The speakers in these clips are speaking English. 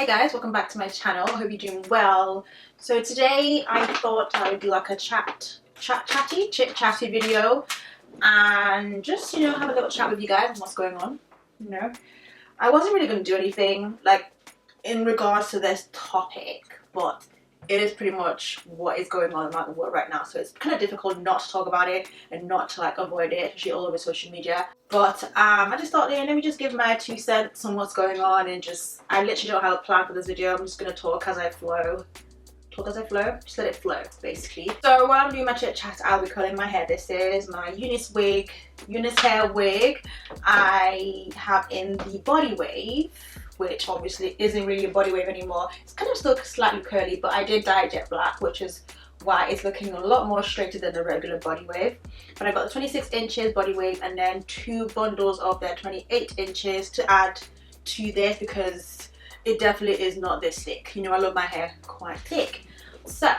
Hey guys, welcome back to my channel. I hope you're doing well. So today I thought I would do like a chit chatty video and just have a little chat with you guys on what's going on. I wasn't really going to do anything like in regards to this topic, but it is pretty much what is going on around the world right now, so it's kind of difficult not to talk about it and not to like avoid it, especially all over social media. But I just thought, let me just give my 2 cents on what's going on, and I literally don't have a plan for this video. I'm just gonna talk as I flow. Just let it flow, basically. So while I'm doing my chit chat, I'll be curling my hair. This is my Eunice hair wig. I have in the body wave, which obviously isn't really a body wave anymore. It's kind of still slightly curly, but I did dye it jet black, which is why it's looking a lot more straighter than the regular body wave. But I got the 26 inches body wave and then 2 bundles of their 28 inches to add to this because it definitely is not this thick. I love my hair quite thick. So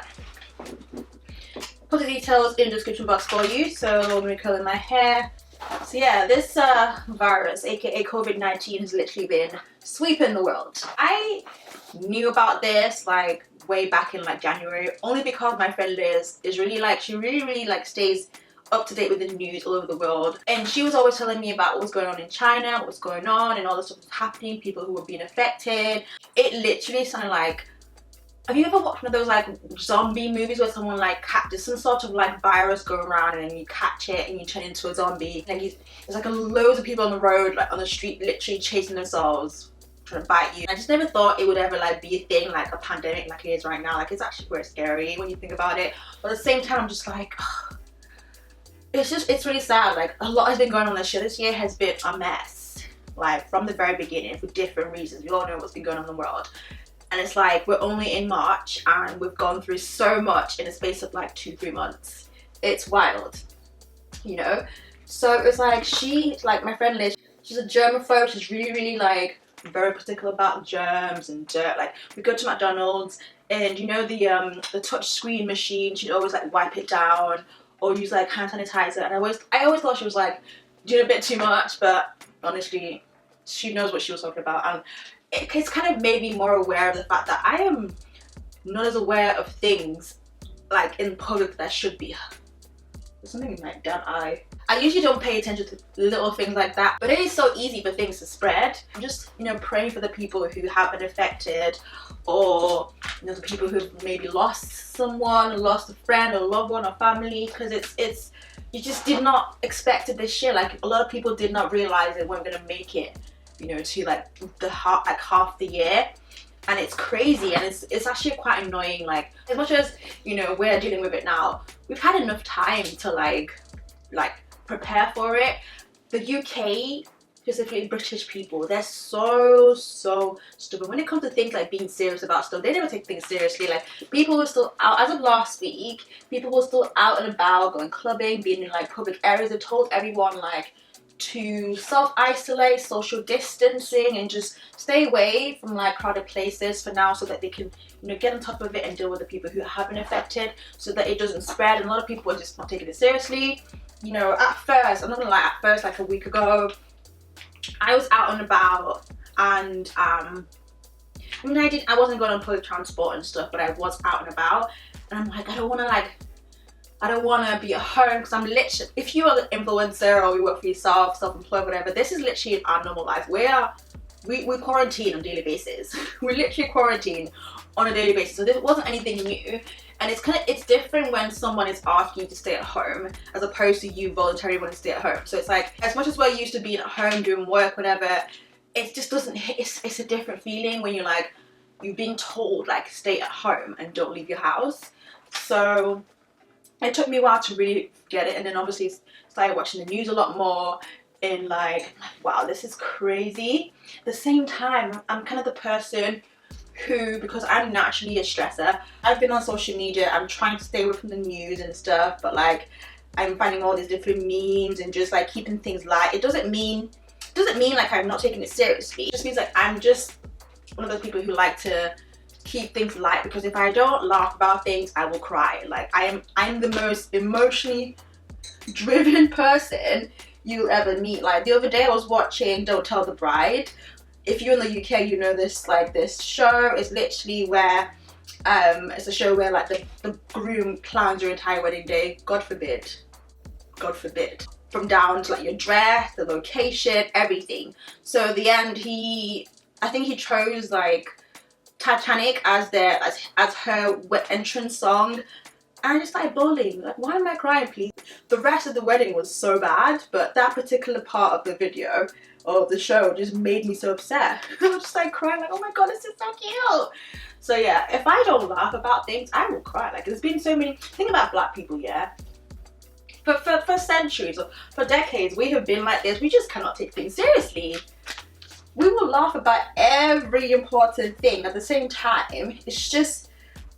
put the details in the description box for you. So I'm going to curl in my hair. So yeah, this virus, aka COVID-19, has literally been sweeping the world. I knew about this like way back in like January, only because my friend Liz is really like, she really like stays up to date with the news all over the world, and she was always telling me about what was going on in China, what was going on, and all the stuff was happening, people who were being affected. It literally sounded like, have you ever watched one of those like zombie movies where someone like catches some sort of like virus go around and then you catch it and you turn into a zombie? Like there's like loads of people on the road, like on the street, literally chasing themselves, trying to bite you. I just never thought it would ever like be a thing, like a pandemic like it is right now. Like it's actually very scary when you think about it. But at the same time, I'm just like, it's really sad. Like a lot has been going on this year. This year has been a mess, like from the very beginning, for different reasons. We all know what's been going on in the world. And it's like we're only in March and we've gone through so much in a space of like 2-3 months. It's wild, So it's like my friend Liz, she's a germaphobe. She's really like very particular about germs and dirt. Like we go to McDonald's and the touch screen machine, she'd always like wipe it down or use like hand sanitizer. And I always thought she was like doing a bit too much, but honestly, she knows what she was talking about. And it's kind of made me more aware of the fact that I am not as aware of things like in public that I should be. There's something in my damn eye. I usually don't pay attention to little things like that, but it is so easy for things to spread. I'm just praying for the people who have been affected, or the people who've maybe lost someone, lost a friend or loved one or family, because it's you just did not expect it this year. Like a lot of people did not realize they weren't going to make it to like half the year, and it's crazy, and it's actually quite annoying. Like as much as we're dealing with it now, we've had enough time to like prepare for it. The UK, specifically British people, they're so stupid when it comes to things like being serious about stuff. They never take things seriously. Like people were still out, as of last week, people were still out and about, going clubbing, being in like public areas. They told everyone like to self-isolate, social distancing, and just stay away from like crowded places for now, so that they can get on top of it and deal with the people who have been affected, so that it doesn't spread. And a lot of people are just not taking it seriously. At first, I'm not gonna lie, at first, like a week ago, I was out and about, and I wasn't going on public transport and stuff, but I was out and about, and I'm like, I don't want to be at home, because I'm literally, if you are an influencer or you work for yourself, self-employed, whatever, this is literally our normal life. We quarantine on a daily basis. We literally quarantine on a daily basis. So this wasn't anything new. And it's different when someone is asking you to stay at home as opposed to you voluntarily wanting to stay at home. So it's like, as much as we're used to being at home, doing work, whatever, it just doesn't hit. It's a different feeling when you're being told like stay at home and don't leave your house. So it took me a while to really get it, and then obviously started watching the news a lot more, and like, wow, this is crazy. At the same time, I'm kind of the person who, because I'm naturally a stressor, I've been on social media, I'm trying to stay away from the news and stuff, but like I'm finding all these different memes and just like keeping things light. It doesn't mean like I'm not taking it seriously. It just means like I'm just one of those people who like to keep things light, because if I don't laugh about things, I will cry. Like I'm the most emotionally driven person you'll ever meet. Like the other day I was watching Don't Tell the Bride. if you're in the UK, you know this, like this show is literally where it's a show where like the groom plans your entire wedding day. God forbid, from down to like your dress, the location, everything. So at the end, I think he chose like Titanic as her entrance song. And I just started bawling. Like, why am I crying, please? The rest of the wedding was so bad, but that particular part of the video or the show just made me so upset. I was just like crying, like, oh my god, this is so cute. So yeah, if I don't laugh about things, I will cry. Like, there's been so many. Think about black people, yeah. But for centuries or for decades, we have been like this. We just cannot take things seriously. We will laugh about every important thing. At the same time, it's just,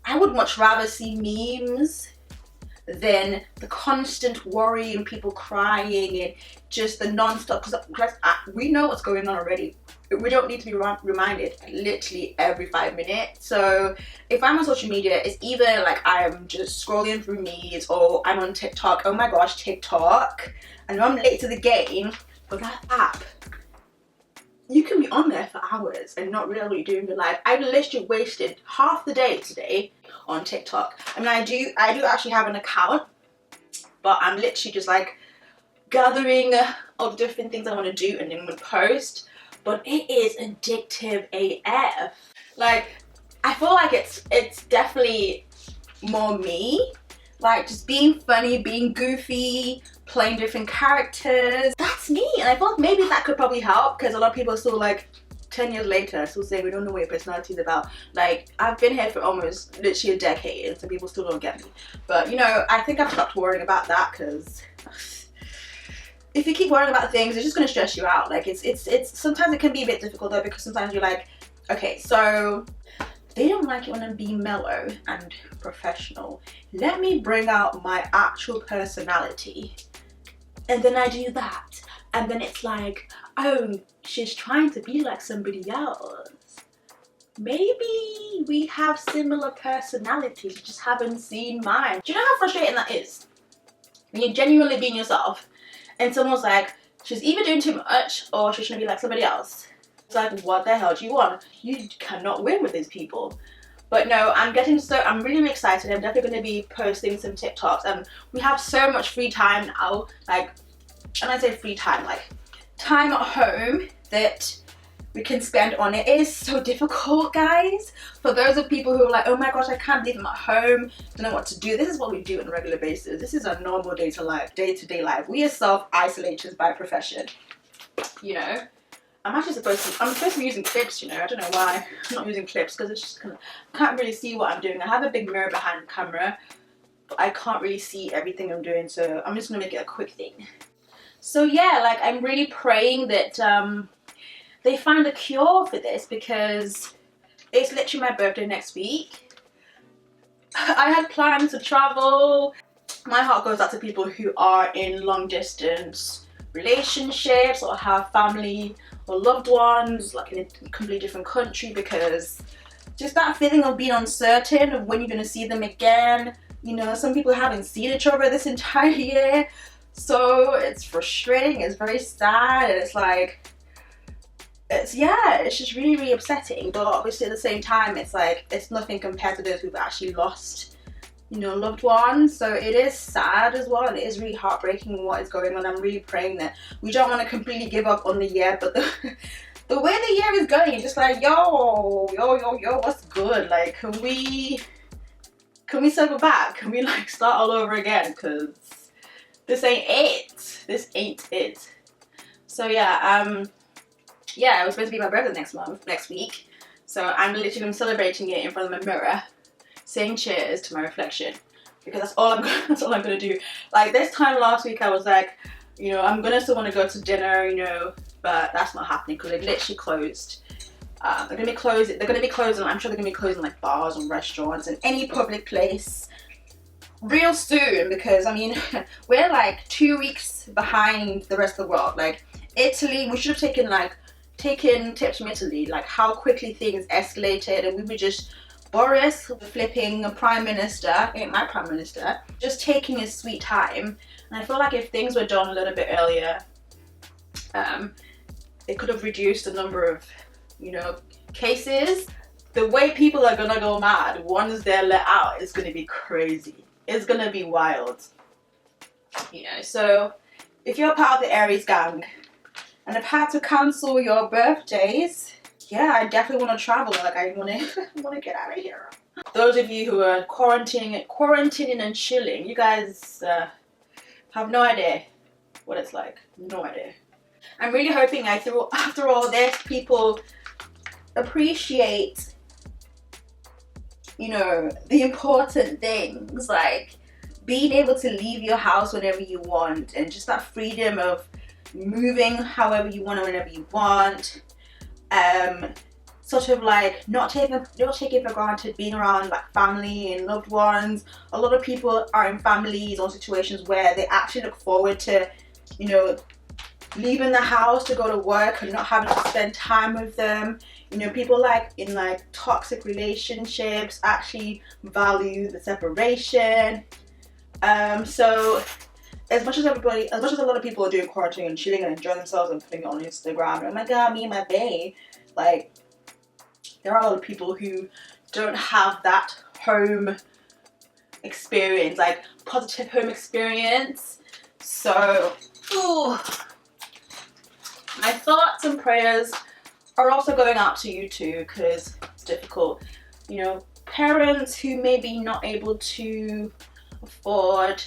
I would much rather see memes than the constant worry and people crying and just the non-stop, because we know what's going on already. We don't need to be reminded literally every 5 minutes. So if I'm on social media, it's either like I'm just scrolling through memes or I'm on TikTok. Oh my gosh, TikTok. I know I'm late to the game, but that app, you can be on there for hours and not realize what you're doing in your life. I literally wasted half the day today on TikTok. I mean, I do actually have an account, but I'm literally just like gathering all the different things I want to do and then would post. But it is addictive AF. Like, I feel like it's definitely more me. Like, just being funny, being goofy, playing different characters. That's me. And I thought maybe that could probably help, because a lot of people are still like 10 years later still saying we don't know what your personality is about. Like, I've been here for almost literally a decade and some people still don't get me. But you know, I think I've stopped worrying about that, because if you keep worrying about things, it's just gonna stress you out. Like, it's sometimes it can be a bit difficult though, because sometimes you're like, okay, so they don't like it when I'm being mellow and professional. Let me bring out my actual personality. And then I do that. And then it's like, oh, she's trying to be like somebody else. Maybe we have similar personalities, you just haven't seen mine. Do you know how frustrating that is? When you're genuinely being yourself and someone's like, she's either doing too much or she's trying to be like somebody else. It's like, what the hell do you want? You cannot win with these people. But no, I'm really excited. I'm definitely going to be posting some TikToks, and we have so much free time now. Like, and I say free time, like time at home that we can spend on it. It is so difficult, guys. For those of people who are like, oh my gosh, I can't believe I'm at home, don't know what to do. This is what we do on a regular basis. This is our normal day-to-day life. We are self-isolators by profession, you know. I'm supposed to be using clips, you know. I don't know why I'm not using clips, because it's just kind of, I can't really see what I'm doing. I have a big mirror behind the camera, but I can't really see everything I'm doing, so I'm just gonna make it a quick thing. So yeah, like, I'm really praying that they find a cure for this, because it's literally my birthday next week. I had plans to travel. My heart goes out to people who are in long distance relationships or have family or loved ones like in a completely different country, because just that feeling of being uncertain of when you're going to see them again. You know, some people haven't seen each other this entire year, so it's frustrating, it's very sad, and it's like, it's just really, really upsetting. But obviously at the same time, it's like, it's nothing compared to those who've actually lost, you know, loved ones. So it is sad as well, and it is really heartbreaking what is going on. I'm really praying that we don't want to completely give up on the year, but the way the year is going, it's just like, yo, what's good? Like, can we circle back? Can we like start all over again? Because this ain't it. This ain't it. So yeah, it was supposed to be my birthday next week. So I'm literally celebrating it in front of my mirror, saying cheers to my reflection, because that's all I'm gonna do. Like, this time last week I was like, you know, I'm gonna still want to go to dinner, you know, but that's not happening because they've literally closed. They're gonna be closing. I'm sure they're gonna be closing like bars and restaurants and any public place real soon, because I mean we're like 2 weeks behind the rest of the world. Like, Italy, we should have taken tips from Italy, like how quickly things escalated, and we were just Boris, the flipping prime minister, ain't my prime minister, just taking his sweet time. And I feel like if things were done a little bit earlier, it could have reduced the number of you know, cases, the way people are gonna go mad once they're let out is gonna be crazy. It's gonna be wild. You know, so if you're part of the Aries gang and have had to cancel your birthdays, yeah, I definitely want to travel. Like, I want to get out of here. Those of you who are quarantining and chilling, you guys have no idea what it's like. No idea. I'm really hoping after all this, people appreciate, you know, the important things, like being able to leave your house whenever you want, and just that freedom of moving however you want and whenever you want. Sort of like not taking for granted being around like family and loved ones. A lot of people are in families or situations where they actually look forward to, you know, leaving the house to go to work and not having to spend time with them. You know, people like in like toxic relationships actually value the separation. So as much as a lot of people are doing quarantine and chilling and enjoying themselves and putting it on Instagram, oh my god, me and my bae, like, there are a lot of people who don't have that home experience, like positive home experience. So, ooh, my thoughts and prayers are also going out to you too, because it's difficult. You know, parents who may be not able to afford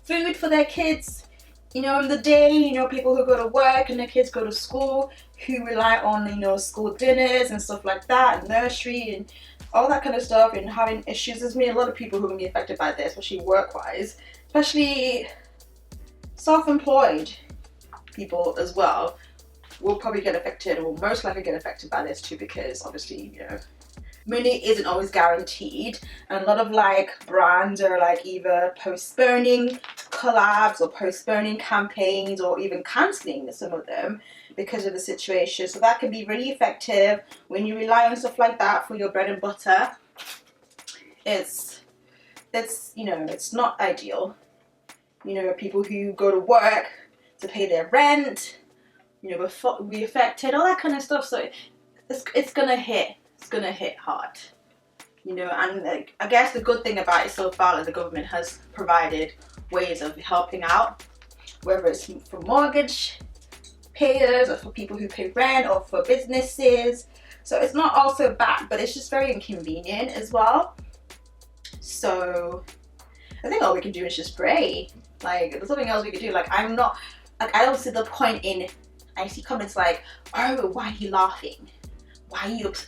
food for their kids, you know, in the day, you know, people who go to work and their kids go to school, who rely on, you know, school dinners and stuff like that, and nursery and all that kind of stuff, and having issues. There's been a lot of people who are going to be affected by this, especially work-wise, especially self-employed people as well will probably get affected, or most likely get affected by this too, because obviously, you know, money isn't always guaranteed, and a lot of like brands are like either postponing collabs or postponing campaigns or even cancelling some of them because of the situation. So that can be really effective when you rely on stuff like that for your bread and butter. It's you know, it's not ideal. You know, people who go to work to pay their rent, you know, will be affected, all that kind of stuff. So it's gonna hit. It's gonna hit hard, you know. And like, I guess the good thing about it so far is the government has provided ways of helping out, whether it's for mortgage payers or for people who pay rent or for businesses. So it's not all so bad, but it's just very inconvenient as well. So I think all we can do is just pray. Like, there's nothing else we can do. Like, I don't see the point in, I see comments like, oh, why are you laughing? Why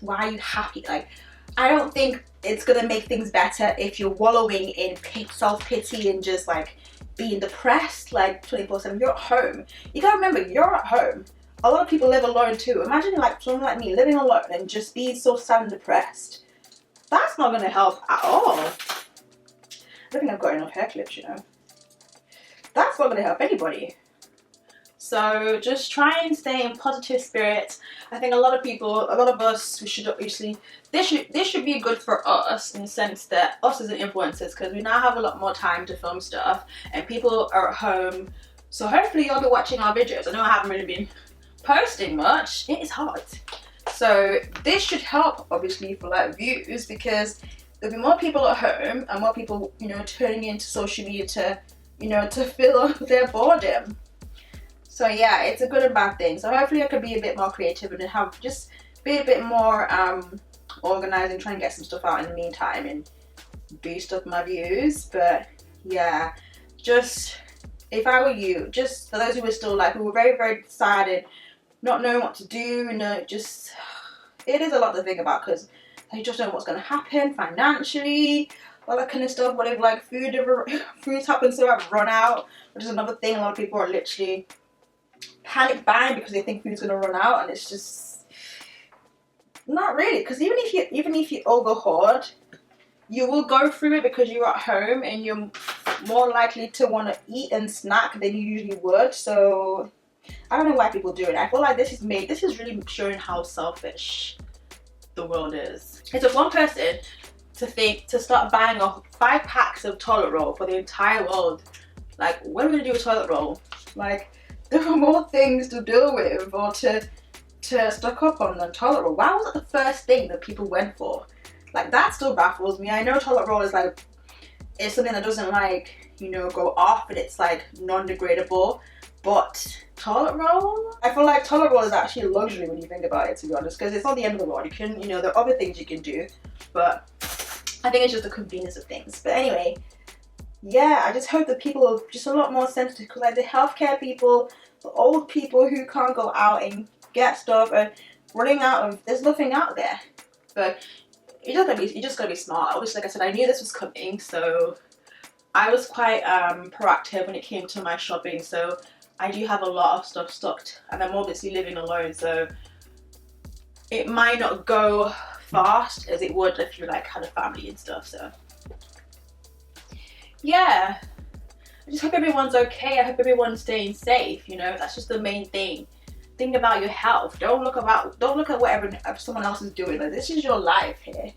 are you happy? Like, I don't think it's gonna make things better if you're wallowing in self-pity and just like being depressed like 24/7. You're at home. You gotta remember, you're at home. A lot of people live alone too. Imagine like someone like me living alone and just being so sad and depressed. That's not gonna help at all. I don't think I've got enough hair clips, you know. That's not gonna help anybody. So just try and stay in positive spirits. I think a lot of us, we should obviously, this should be good for us in the sense that us as influencers, because we now have a lot more time to film stuff and people are at home. So hopefully you'll be watching our videos. I know I haven't really been posting much. It is hard. So this should help obviously for like views, because there'll be more people at home and more people, you know, turning into social media to, you know, to fill their boredom. So yeah, it's a good and bad thing. So hopefully I could be a bit more creative and have just be a bit more organized and try and get some stuff out in the meantime and boost up my views. But yeah, just if I were you, just for those who were still like, who were very, very decided, not knowing what to do, you know, just, it is a lot to think about, because they just don't know what's going to happen financially, all that kind of stuff. What if like food's happened to have run out, which is another thing. A lot of people are literally panic buying because they think food's going to run out, and it's just not really, because even if you over hoard, you will go through it because you're at home and you're more likely to want to eat and snack than you usually would. So I don't know why people do it. I feel like this is really showing how selfish the world is. It took one person to start buying 5 packs of toilet roll for the entire world. Like, what are we gonna do with toilet roll? Like, there are more things to deal with, or to to stock up on the toilet roll. Why was it the first thing that people went for? Like, that still baffles me. I know toilet roll is like, it's something that doesn't like, you know, go off, and it's like non-degradable, but toilet roll? I feel like toilet roll is actually a luxury when you think about it, to be honest, because it's not the end of the world. You can, you know, there are other things you can do, but I think it's just the convenience of things. But anyway, yeah, I just hope that people are just a lot more sensitive, because like the healthcare people, the old people who can't go out and get stuff and running out of, there's nothing out there. But you just gotta be smart. Obviously, like I said, I knew this was coming, so I was quite proactive when it came to my shopping. So I do have a lot of stuff stocked, and I'm obviously living alone, so it might not go fast as it would if you like had a family and stuff. So yeah, I just hope everyone's okay. I hope everyone's staying safe. You know, that's just the main thing. Think about your health. Don't look at whatever someone else is doing. Like, this is your life here.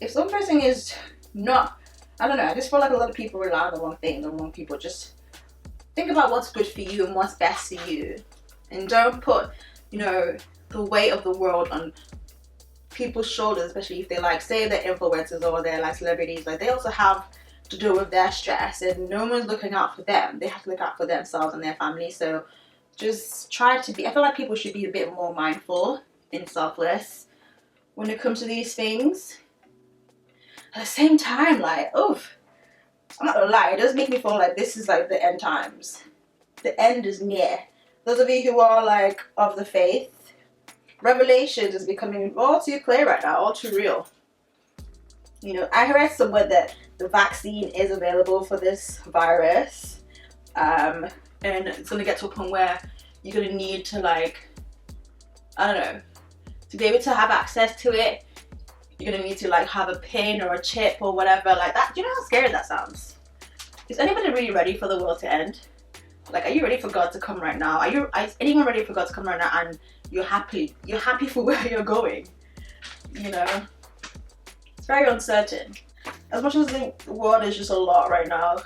If some person is not, I don't know, I just feel like a lot of people rely on the wrong thing, the wrong people. Just think about what's good for you and what's best for you, and don't put, you know, the weight of the world on people's shoulders, especially if they like, say they're influencers or they're like celebrities. Like, they also have to deal with their stress, and no one's looking out for them. They have to look out for themselves and their family. So just try to be, I feel like people should be a bit more mindful and selfless when it comes to these things. At the same time, like, oof, I'm not gonna lie, it does make me feel like this is like the end times. The end is near. Those of you who are like of the faith, Revelation is becoming all too clear right now, all too real. You know, I read somewhere that the vaccine is available for this virus, and it's gonna get to a point where you're gonna need to, like, I don't know, to be able to have access to it, you're gonna need to like have a pin or a chip or whatever like that. Do you know how scary that sounds? Is anybody really ready for the world to end? Like, are you ready for God to come right now? Is anyone ready for God to come right now and you're happy for where you're going? You know, it's very uncertain. As much as the world is just a lot right now,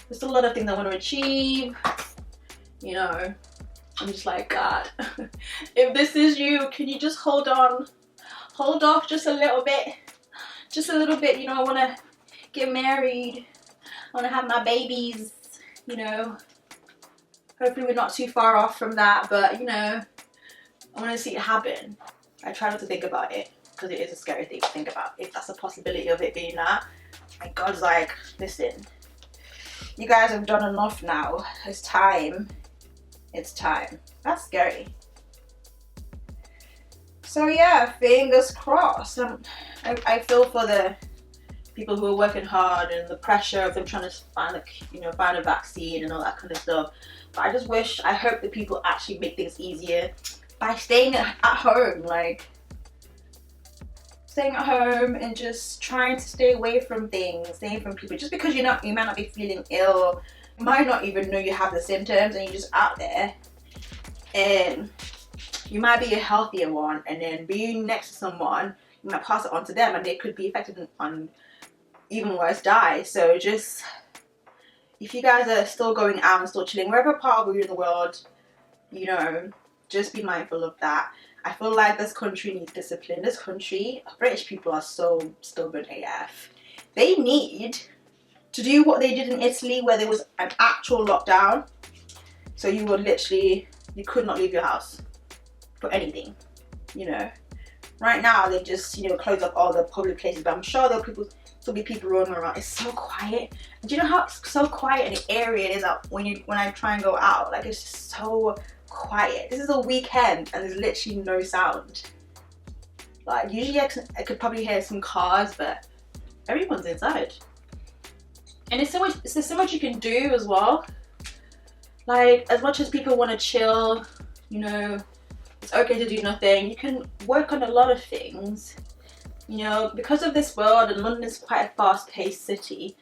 there's a lot of things I want to achieve. You know, I'm just like, God, if this is you, can you just hold off just a little bit, you know. I want to get married, I want to have my babies, you know. Hopefully we're not too far off from that, but you know, I want to see it happen. I try not to think about it, because it is a scary thing to think about, if that's a possibility of it being that. And God's like, listen, you guys have done enough now, it's time. That's scary. So yeah, fingers crossed. I feel for the people who are working hard and the pressure of them trying to find a vaccine and all that kind of stuff. But I hope that people actually make things easier by staying at home, like staying at home and just trying to stay away from things, staying from people. Just because you might not be feeling ill, you might not even know you have the symptoms, and you're just out there, and you might be a healthier one, and then being next to someone, you might pass it on to them, and they could be affected on even worse, die. So just, if you guys are still going out and still chilling, wherever part of you in the world, you know, just be mindful of that. I feel like this country needs discipline. This country, British people are so stubborn AF. They need to do what they did in Italy, where there was an actual lockdown. So you could not leave your house for anything, you know. Right now they just, you know, close up all the public places, but I'm sure there'll still be people roaming around. It's so quiet. And do you know how so quiet in the area it is that when I try and go out? Like, it's just so quiet. This is a weekend and there's literally no sound. Like, usually I could probably hear some cars, but everyone's inside. And there's so much you can do as well. Like, as much as people want to chill, you know, it's okay to do nothing, you can work on a lot of things. You know, because of this world, and London is quite a fast-paced city,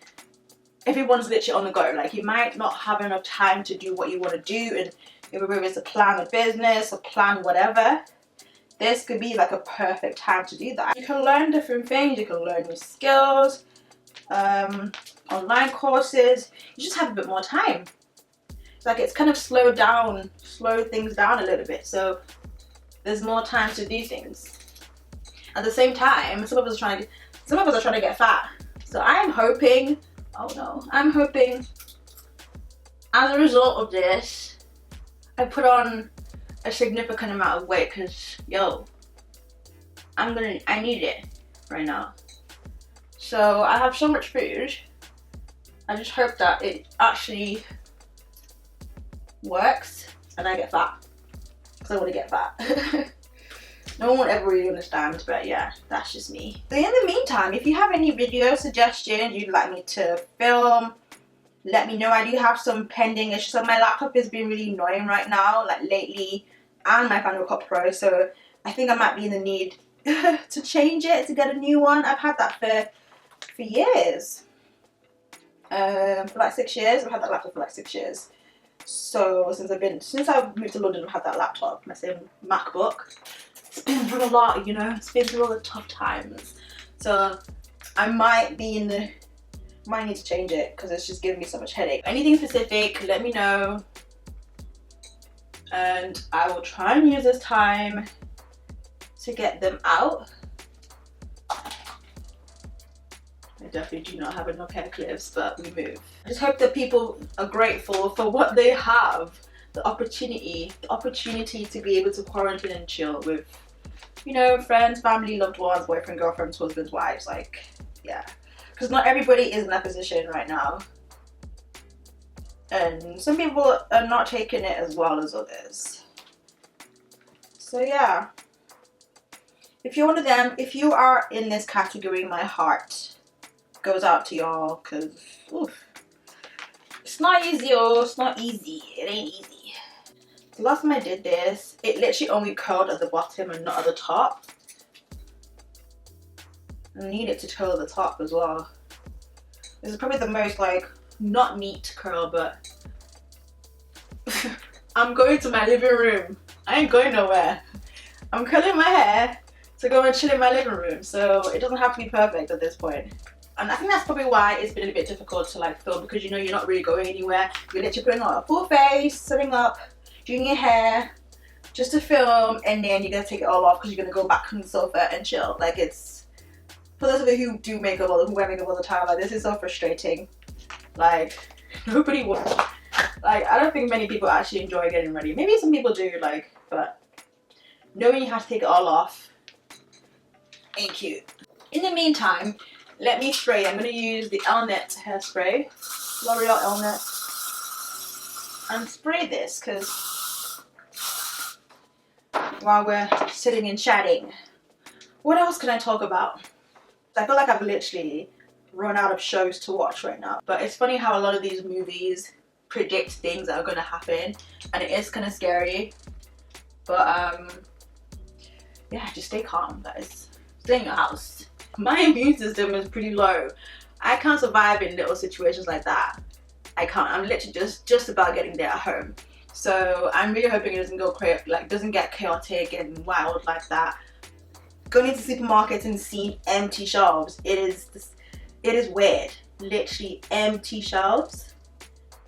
everyone's literally on the go. Like, you might not have enough time to do what you want to do, and whether it's a plan of business or plan whatever, this could be like a perfect time to do that. You can learn different things, you can learn new skills, online courses. You just have a bit more time. It's like, it's kind of slowed things down a little bit. So there's more time to do things. At the same time, some of us are trying to get fat. So I'm hoping, oh no, I'm hoping as a result of this, I put on a significant amount of weight, because yo, I need it right now. So I have so much food. I just hope that it actually works and I get fat, because I want to get fat. No one will ever really understand, but yeah, that's just me. So in the meantime, if you have any video suggestions you'd like me to film, let me know. I do have some pending issues. So my laptop has been really annoying right now, like lately, and my Final Cut Pro, so I think I might be in the need to change it, to get a new one. I've had that for years. For like 6 years. I've had that laptop for like 6 years. So since I've moved to London, I've had that laptop, my same MacBook. It's been through a lot, you know, it's been through all the tough times. So I might need to change it, because it's just giving me so much headache. Anything specific, let me know. And I will try and use this time to get them out. I definitely do not have enough hair clips, but we move. I just hope that people are grateful for what they have. The opportunity to be able to quarantine and chill with, you know, friends, family, loved ones, boyfriend, girlfriends, husbands, wives, like, yeah. Because not everybody is in that position right now. And some people are not taking it as well as others. So yeah. If you're one of them, if you are in this category, my heart goes out to y'all, because it's not easy, oh, it's not easy. It ain't easy. The last time I did this, it literally only curled at the bottom and not at the top. I need it to curl at the top as well. This is probably the most, like, not neat curl, but I'm going to my living room. I ain't going nowhere. I'm curling my hair to go and chill in my living room, so it doesn't have to be perfect at this point. And I think that's probably why it's been a bit difficult to like film, because you know you're not really going anywhere. You're literally putting on a full face, setting up, doing your hair just to film, and then you're gonna take it all off because you're gonna go back on the sofa and chill. Like, it's, for those of you who do makeup or who wear makeup all the time, like, this is so frustrating. Like, nobody would. Like, I don't think many people actually enjoy getting ready. Maybe some people do, like, but knowing you have to take it all off ain't cute. In the meantime, let me spray. I'm gonna use the Elnet hairspray, L'Oreal Elnet, and spray this, because while we're sitting and chatting, what else can I talk about? I feel like I've literally run out of shows to watch right now. But it's funny how a lot of these movies predict things that are gonna happen, and it is kind of scary. But yeah, just stay calm, guys. Stay in your house. My immune system is pretty low. I can't survive in little situations like that. I can't. I'm literally just about getting there at home. So I'm really hoping it doesn't get chaotic and wild like that. Going into supermarkets and seeing empty shelves, it is weird. Literally empty shelves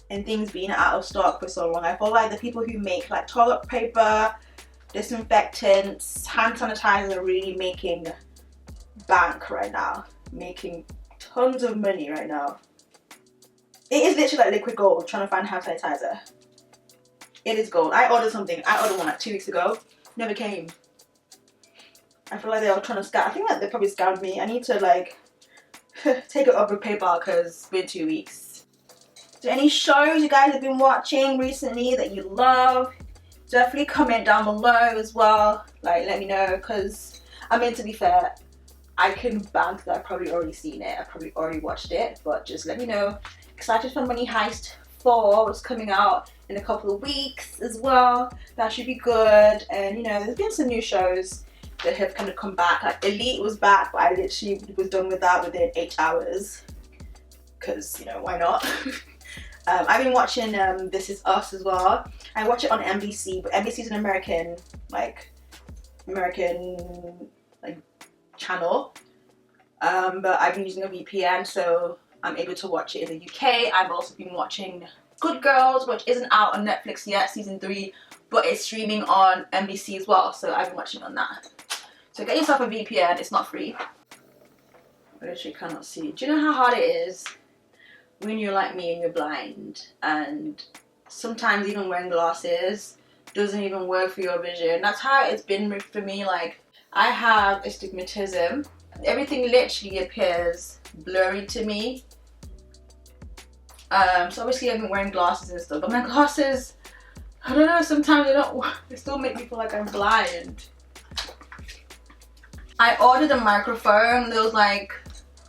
and things being out of stock for so long. I feel like the people who make like toilet paper, disinfectants, hand sanitizer are really making bank right now, making tons of money right now. It is literally like liquid gold trying to find hand sanitizer. It is gold. I ordered one like 2 weeks ago, never came. I feel like they are trying to scam. I think that they probably scammed me. I need to like take it up with PayPal, because it's been 2 weeks. So any shows you guys have been watching recently that you love, definitely comment down below as well. Like, let me know, because I mean, to be fair, I can bank that I've probably already seen it. I've probably already watched it, but just let me know. Excited for Money Heist 4. It's coming out in a couple of weeks as well. That should be good. And you know, there's been some new shows that have kind of come back. Like Elite was back, but I literally was done with that within 8 hours. Because, you know, why not? I've been watching This Is Us as well. I watch it on NBC, but NBC is an American channel. But I've been using a VPN, so I'm able to watch it in the UK. I've also been watching Good Girls, which isn't out on Netflix yet. Season 3 but it's streaming on NBC as well, so I've been watching on that. So get yourself a VPN, it's not free. I literally cannot see. Do you know how hard it is when you're like me and you're blind, and sometimes even wearing glasses doesn't even work for your vision? That's how it's been for me. Like, I have astigmatism. Everything literally appears blurry to me. So obviously I've been wearing glasses and stuff, but my glasses, I don't know, sometimes they still make me feel like I'm blind. I ordered a microphone, those like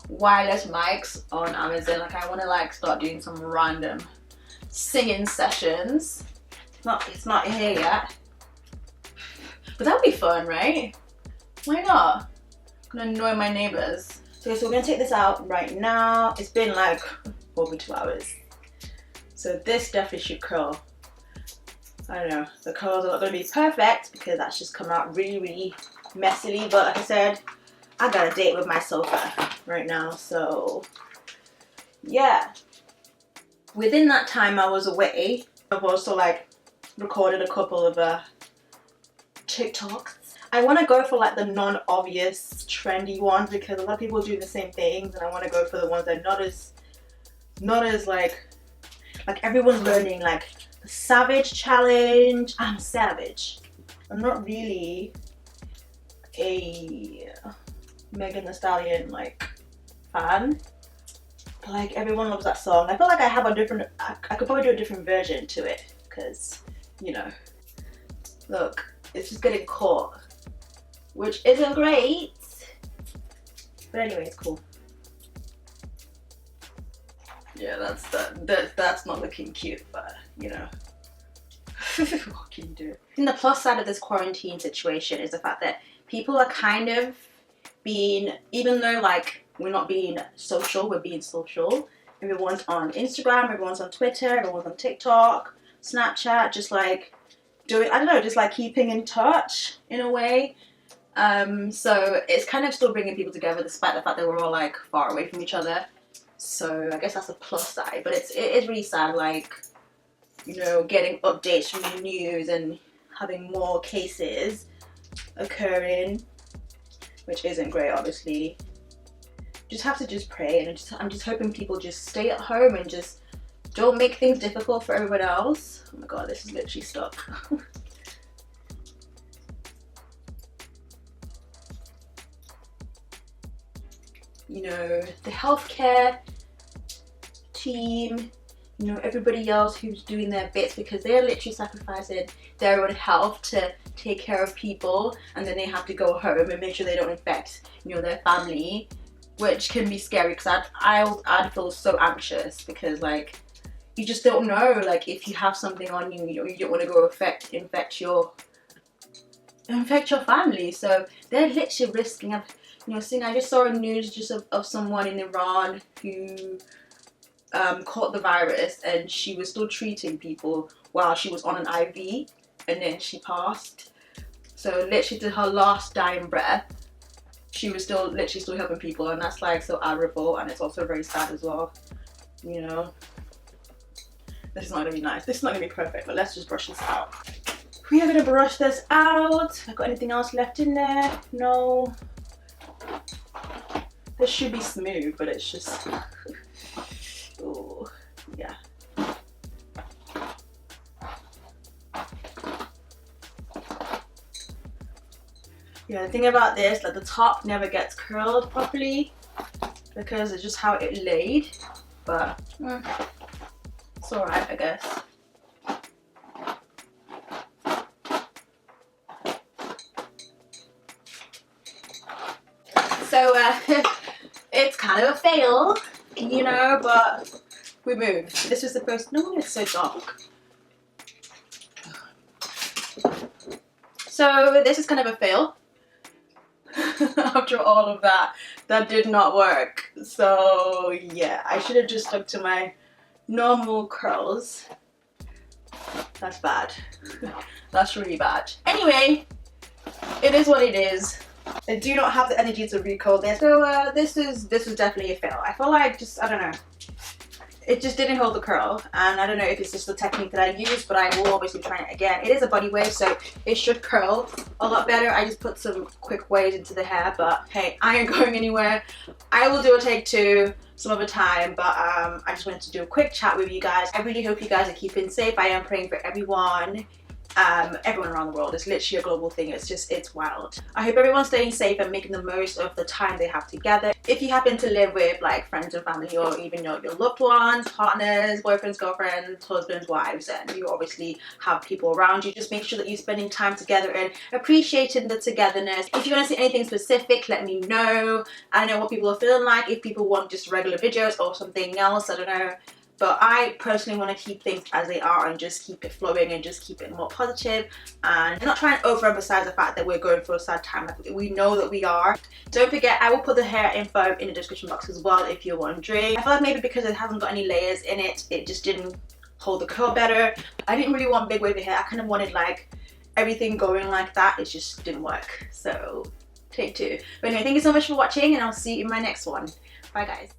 wireless mics on Amazon. Like, I want to like start doing some random singing sessions. It's not here yet, but that'd be fun, right? Why not? I'm gonna annoy my neighbors. So we're gonna take this out right now. It's been like over 2 hours, so this definitely should curl. I don't know, the curls are not gonna be perfect because that's just come out really messily, but like I said, I got a date with my sofa right now, so yeah. Within that time I was away, I've also like recorded a couple of TikToks. I want to go for like the non-obvious trendy ones because a lot of people do the same things, and I want to go for the ones that are not as like everyone's learning like the savage challenge. I'm savage. I'm not really a Megan Thee Stallion like fan, but like everyone loves that song. I feel like I have a different, I could probably do a different version to it because, you know, look, it's just getting caught, which isn't great, but anyway, it's cool. Yeah, that's not looking cute, but you know, what can you do? And the plus side of this quarantine situation is the fact that people are kind of being, even though like we're not being social, we're being social. Everyone's on Instagram, everyone's on Twitter, everyone's on TikTok, Snapchat, just like doing, I don't know, just like keeping in touch in a way. So it's kind of still bringing people together despite the fact that we're all like far away from each other. So I guess that's a plus side, but it is really sad, like, you know, getting updates from the news and having more cases occurring, which isn't great, obviously. Just have to just pray, and I'm just hoping people just stay at home and just don't make things difficult for everyone else. Oh my god, this is literally stuck. You know, the healthcare team, you know, everybody else who's doing their bits, because they're literally sacrificing their own health to take care of people, and then they have to go home and make sure they don't infect, you know, their family, which can be scary because I'd feel so anxious because like you just don't know, like if you have something on you, you don't want to go infect your family. So they're literally risking of, you know, seeing, I just saw a news just of someone in Iran who caught the virus, and she was still treating people while she was on an IV, and then she passed. So literally to her last dying breath, she was still helping people, and that's like so admirable, and it's also very sad as well. You know, this is not gonna be nice. This is not gonna be perfect, but let's just brush this out. We are gonna brush this out. Have I got anything else left in there? No. This should be smooth, but it's just, oh, yeah. Yeah, the thing about this, like the top never gets curled properly because it's just how it laid, but it's alright, I guess. So it's kind of a fail, you know, but we moved. This was supposed, no, it's so dark. So this is kind of a fail. After all of that did not work. So yeah, I should have just stuck to my normal curls. That's bad. That's really bad. Anyway, it is what it is. I do not have the energy to recall this. So this is definitely a fail. I feel like just, I don't know. it just didn't hold the curl, and I don't know if it's just the technique that I use, but I will obviously try it again. It is a body wave, so it should curl a lot better. I just put some quick waves into the hair, but hey, I ain't going anywhere. I will do a take 2 some other time, but I just wanted to do a quick chat with you guys. I really hope you guys are keeping safe. I am praying for everyone. Everyone around the world. It's literally a global thing. It's wild. I hope everyone's staying safe and making the most of the time they have together. If you happen to live with like friends and family, or even your loved ones, partners, boyfriends, girlfriends, husbands, wives, and you obviously have people around you, just make sure that you're spending time together and appreciating the togetherness. If you want to see anything specific, let me know. I don't know what people are feeling like, if people want just regular videos or something else, I don't know. But I personally want to keep things as they are and just keep it flowing and just keep it more positive, and not trying to overemphasize the fact that we're going through a sad time. Like, we know that we are. Don't forget, I will put the hair info in the description box as well if you're wondering. I feel like maybe because it hasn't got any layers in it, it just didn't hold the curl better. I didn't really want big wavy hair. I kind of wanted like everything going like that. It just didn't work. So take 2. But anyway, thank you so much for watching, and I'll see you in my next one. Bye guys.